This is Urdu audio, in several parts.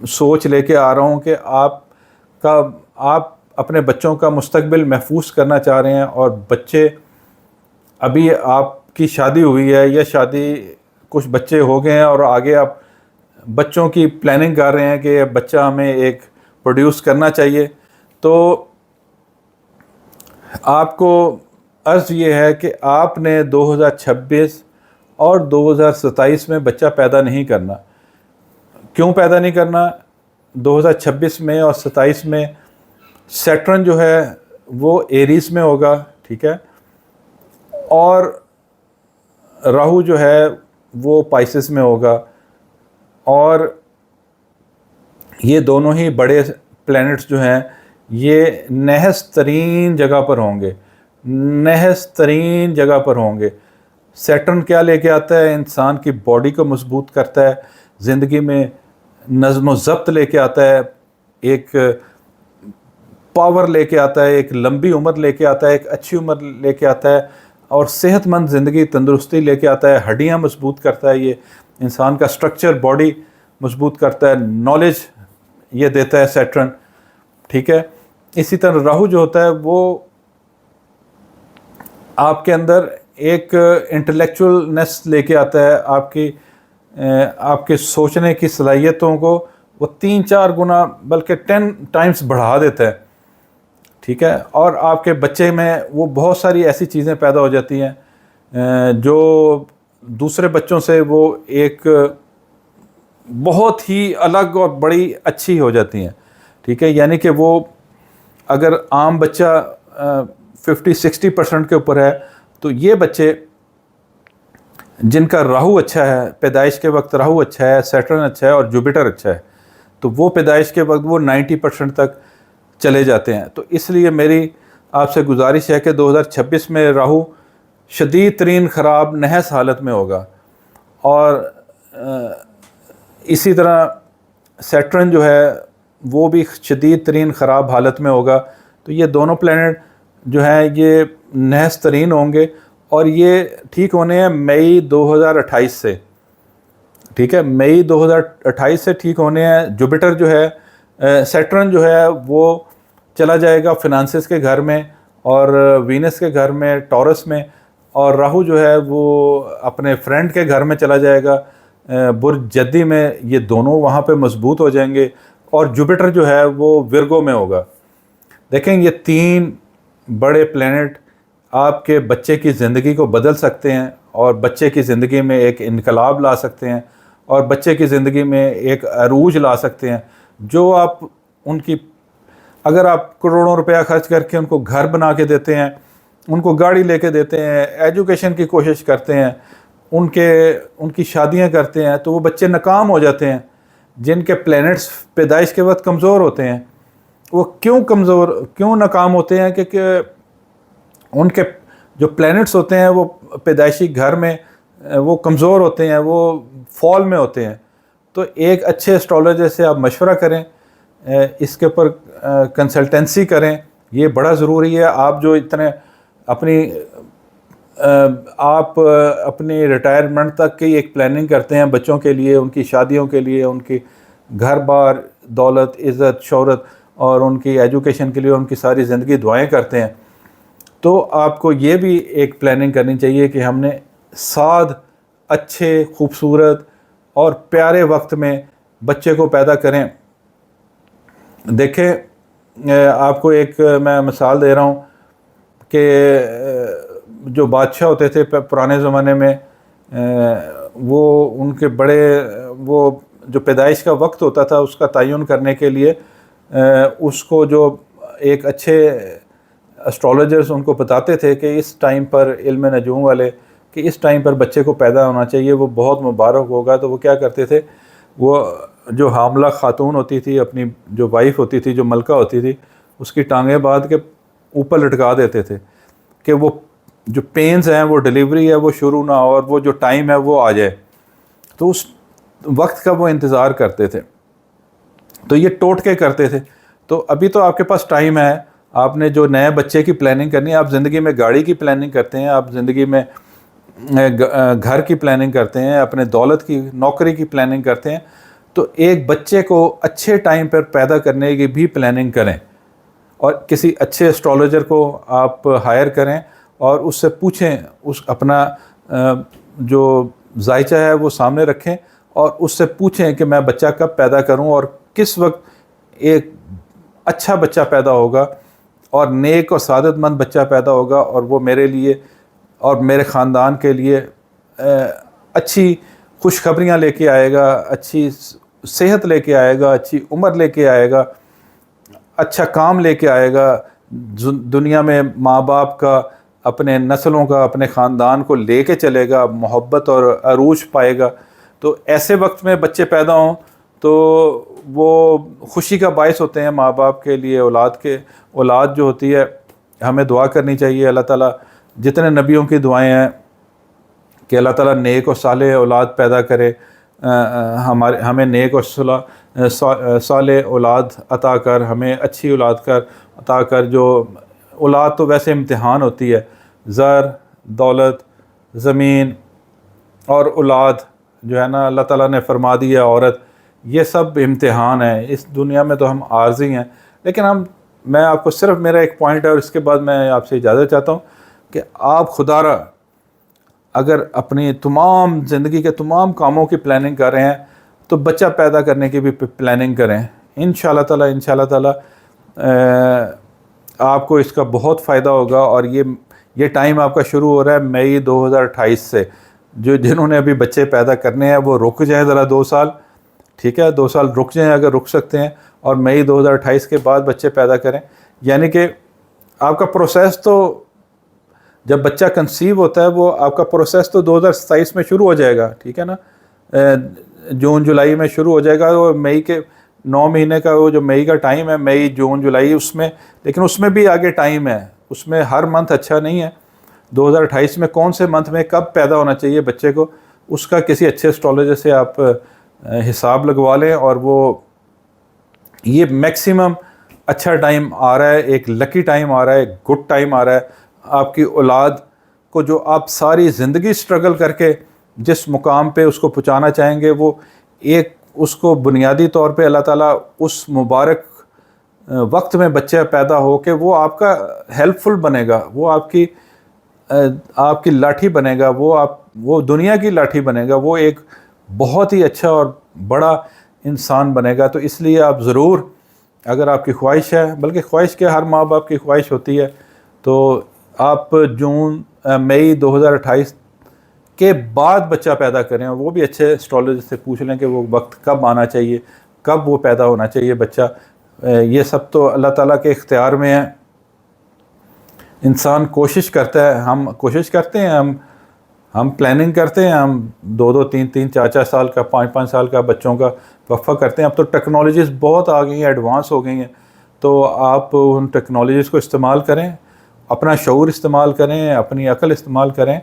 سوچ لے کے آ رہا ہوں کہ آپ اپنے بچوں کا مستقبل محفوظ کرنا چاہ رہے ہیں، اور بچے ابھی آپ کی شادی ہوئی ہے یا کچھ بچے ہو گئے ہیں اور آگے آپ بچوں کی پلاننگ کر رہے ہیں کہ بچہ ہمیں ایک پروڈیوس کرنا چاہیے، تو آپ کو عرض یہ ہے کہ آپ نے 2026 اور 2027 میں بچہ پیدا نہیں کرنا۔ کیوں پیدا نہیں کرنا؟ 2026 میں اور 27 میں سیٹرن جو ہے وہ ایریز میں ہوگا، ٹھیک ہے، اور راہو جو ہے وہ پائسس میں ہوگا، اور یہ دونوں ہی بڑے پلینٹس جو ہیں یہ نحس ترین جگہ پر ہوں گے، نحس ترین جگہ پر ہوں گے۔ سیٹرن کیا لے کے آتا ہے؟ انسان کی باڈی کو مضبوط کرتا ہے، زندگی میں نظم و ضبط لے کے آتا ہے، ایک پاور لے کے آتا ہے، ایک لمبی عمر لے کے آتا ہے، ایک اچھی عمر لے کے آتا ہے، اور صحت مند زندگی، تندرستی لے کے آتا ہے، ہڈیاں مضبوط کرتا ہے، یہ انسان کا سٹرکچر باڈی مضبوط کرتا ہے، نالج یہ دیتا ہے سیٹرن، ٹھیک ہے۔ اسی طرح راہو جو ہوتا ہے وہ آپ کے اندر ایک انٹلیکچولنس لے کے آتا ہے، آپ کے سوچنے کی صلاحیتوں کو وہ 3-4 گنا بلکہ 10 ٹائمز بڑھا دیتا ہے، ٹھیک ہے۔ اور آپ کے بچے میں وہ بہت ساری ایسی چیزیں پیدا ہو جاتی ہیں جو دوسرے بچوں سے وہ ایک بہت ہی الگ اور بڑی اچھی ہو جاتی ہیں، ٹھیک ہے۔ یعنی کہ وہ اگر عام بچہ 50-60% کے اوپر ہے، تو یہ بچے جن کا راہو اچھا ہے، پیدائش کے وقت راہو اچھا ہے، سیٹرن اچھا ہے اور جوپیٹر اچھا ہے، تو وہ پیدائش کے وقت وہ 90% تک چلے جاتے ہیں۔ تو اس لیے میری آپ سے گزارش ہے کہ 2026 میں راہو شدید ترین خراب نحس حالت میں ہوگا، اور اسی طرح سیٹرن جو ہے وہ بھی شدید ترین خراب حالت میں ہوگا۔ تو یہ دونوں پلینٹ جو ہیں یہ نحس ترین ہوں گے، اور یہ ٹھیک ہونے ہیں مئی 2028 سے، ٹھیک ہے، مئی 2028 سے ٹھیک ہونے ہیں۔ جوپیٹر جو ہے، سیٹرن جو ہے وہ چلا جائے گا فنانسز کے گھر میں، اور وینس کے گھر میں، ٹورس میں، اور راہو جو ہے وہ اپنے فرینڈ کے گھر میں چلا جائے گا برج جدی میں، یہ دونوں وہاں پہ مضبوط ہو جائیں گے، اور جوپیٹر جو ہے وہ ورگو میں ہوگا۔ دیکھیں یہ 3 بڑے پلینٹ آپ کے بچے کی زندگی کو بدل سکتے ہیں، اور بچے کی زندگی میں ایک انقلاب لا سکتے ہیں، اور بچے کی زندگی میں ایک عروج لا سکتے ہیں، جو آپ اگر آپ کروڑوں روپیہ خرچ کر کے ان کو گھر بنا کے دیتے ہیں، ان کو گاڑی لے کے دیتے ہیں، ایجوکیشن کی کوشش کرتے ہیں، ان کی شادیاں کرتے ہیں، تو وہ بچے ناکام ہو جاتے ہیں۔ جن کے پلینٹس پیدائش کے وقت کمزور ہوتے ہیں، وہ کیوں ناکام ہوتے ہیں؟ کہ ان کے جو پلینٹس ہوتے ہیں وہ پیدائشی گھر میں وہ کمزور ہوتے ہیں، وہ فال میں ہوتے ہیں۔ تو ایک اچھے اسٹرالوجر سے آپ مشورہ کریں، اس کے اوپر کنسلٹنسی کریں، یہ بڑا ضروری ہے۔ آپ جو اتنے اپنی ریٹائرمنٹ تک کی ایک پلاننگ کرتے ہیں بچوں کے لیے، ان کی شادیوں کے لیے، ان کی گھر بار، دولت، عزت، شہرت، اور ان کی ایجوکیشن کے لیے ان کی ساری زندگی دعائیں کرتے ہیں، تو آپ کو یہ بھی ایک پلاننگ کرنی چاہیے کہ ہم نے سعد، اچھے، خوبصورت اور پیارے وقت میں بچے کو پیدا کریں۔ دیکھیں آپ کو ایک میں مثال دے رہا ہوں کہ جو بادشاہ ہوتے تھے پرانے زمانے میں، وہ ان کے وہ جو پیدائش کا وقت ہوتا تھا اس کا تعین کرنے کے لیے اس کو جو ایک اچھے اسٹرالوجرز ان کو بتاتے تھے کہ اس ٹائم پر، علم نجوم والے، کہ اس ٹائم پر بچے کو پیدا ہونا چاہیے، وہ بہت مبارک ہوگا۔ تو وہ کیا کرتے تھے، وہ جو حاملہ خاتون ہوتی تھی، اپنی جو وائف ہوتی تھی، جو ملکہ ہوتی تھی، اس کی ٹانگیں باندھ کے اوپر لٹکا دیتے تھے کہ وہ جو پینز ہیں، وہ ڈیلیوری ہے وہ شروع نہ ہو، اور وہ جو ٹائم ہے وہ آ جائے۔ تو اس وقت کا وہ انتظار کرتے تھے، تو یہ ٹوٹ کے کرتے تھے۔ تو ابھی تو آپ کے پاس ٹائم ہے، آپ نے جو نئے بچے کی پلاننگ کرنی ہے، آپ زندگی میں گاڑی کی پلاننگ کرتے ہیں، آپ زندگی میں گھر کی پلاننگ کرتے ہیں، اپنے دولت کی، نوکری کی پلاننگ کرتے ہیں، تو ایک بچے کو اچھے ٹائم پر پیدا کرنے کی بھی پلاننگ کریں، اور کسی اچھے اسٹرالوجر کو آپ ہائر کریں اور اس سے پوچھیں، اس اپنا جو ذائچہ ہے وہ سامنے رکھیں اور اس سے پوچھیں کہ میں بچہ کب پیدا کروں اور کس وقت ایک اچھا بچہ پیدا ہوگا اور نیک اور سعادت مند بچہ پیدا ہوگا، اور وہ میرے لیے اور میرے خاندان کے لیے اچھی خوشخبریاں لے کے آئے گا، اچھی صحت لے کے آئے گا، اچھی عمر لے کے آئے گا، اچھا کام لے کے آئے گا، دنیا میں ماں باپ کا، اپنے نسلوں کا، اپنے خاندان کو لے کے چلے گا، محبت اور عروج پائے گا۔ تو ایسے وقت میں بچے پیدا ہوں تو وہ خوشی کا باعث ہوتے ہیں ماں باپ کے لیے۔ اولاد جو ہوتی ہے، ہمیں دعا کرنی چاہیے اللہ تعالیٰ، جتنے نبیوں کی دعائیں ہیں کہ اللہ تعالیٰ نیک اور صالح اولاد پیدا کرے، ہمیں نیک اور صالح اولاد عطا کر، ہمیں اچھی اولاد عطا کر۔ جو اولاد تو ویسے امتحان ہوتی ہے، زر، دولت، زمین اور اولاد جو ہے نا، اللہ تعالیٰ نے فرما دیا عورت، یہ سب امتحان ہیں۔ اس دنیا میں تو ہم عارضی ہیں، لیکن میں آپ کو صرف میرا ایک پوائنٹ ہے اور اس کے بعد میں آپ سے اجازت چاہتا ہوں کہ آپ خدا را اگر اپنی تمام زندگی کے تمام کاموں کی پلاننگ کر رہے ہیں تو بچہ پیدا کرنے کی بھی پلاننگ کریں۔ انشاءاللہ تعالیٰ آپ کو اس کا بہت فائدہ ہوگا۔ اور یہ ٹائم آپ کا شروع ہو رہا ہے مئی 2028 سے۔ جنہوں نے ابھی بچے پیدا کرنے ہیں وہ رک جائیں ذرا 2 سال، ٹھیک ہے، 2 سال رک جائیں اگر رک سکتے ہیں، اور مئی 2028 کے بعد بچے پیدا کریں۔ یعنی کہ آپ کا پروسیس تو جب بچہ کنسیو ہوتا ہے، وہ آپ کا پروسیس تو 2027 میں شروع ہو جائے گا، ٹھیک ہے نا، جون جولائی میں شروع ہو جائے گا۔ وہ مئی کے 9 مہینے کا وہ جو مئی کا ٹائم ہے، مئی جون جولائی، اس میں، لیکن اس میں بھی آگے ٹائم ہے، اس میں ہر منتھ اچھا نہیں ہے۔ 2028 میں کون سے منتھ میں کب پیدا ہونا چاہیے بچے کو، اس کا کسی اچھے اسٹرالوجر سے آپ حساب لگوا لیں، اور وہ یہ میکسیمم اچھا ٹائم آ رہا ہے، ایک لکی ٹائم آ رہا ہے، ایک گڈ ٹائم آ رہا ہے آپ کی اولاد کو، جو آپ ساری زندگی سٹرگل کر کے جس مقام پہ اس کو پہنچانا چاہیں گے، وہ ایک اس کو بنیادی طور پہ اللہ تعالیٰ اس مبارک وقت میں بچہ پیدا ہو کہ وہ آپ کا ہیلپ فل بنے گا، وہ آپ کی لاٹھی بنے گا، وہ دنیا کی لاٹھی بنے گا، وہ ایک بہت ہی اچھا اور بڑا انسان بنے گا۔ تو اس لیے آپ ضرور، اگر آپ کی خواہش ہے، بلکہ خواہش کے ہر ماں باپ کی خواہش ہوتی ہے، تو آپ مئی 2028 کے بعد بچہ پیدا کریں، اور وہ بھی اچھے اسٹرالوجر سے پوچھ لیں کہ وہ وقت کب آنا چاہیے، کب وہ پیدا ہونا چاہیے بچہ۔ یہ سب تو اللہ تعالیٰ کے اختیار میں ہے۔ انسان کوشش کرتا ہے، ہم کوشش کرتے ہیں، ہم پلاننگ کرتے ہیں، ہم 2 3 4 سال کا، 5 سال کا بچوں کا وقفہ کرتے ہیں۔ اب تو ٹیکنالوجیز بہت آ گئی ہیں، ایڈوانس ہو گئی ہیں، تو آپ ان ٹیکنالوجیز کو استعمال کریں، اپنا شعور استعمال کریں، اپنی عقل استعمال کریں،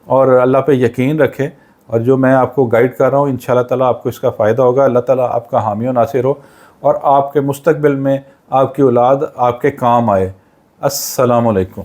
اور اللہ پہ یقین رکھیں، اور جو میں آپ کو گائیڈ کر رہا ہوں انشاءاللہ تعالیٰ آپ کو اس کا فائدہ ہوگا۔ اللہ تعالیٰ آپ کا حامی و ناصر ہو، اور آپ کے مستقبل میں آپ کی اولاد آپ کے کام آئے۔ السلام علیکم۔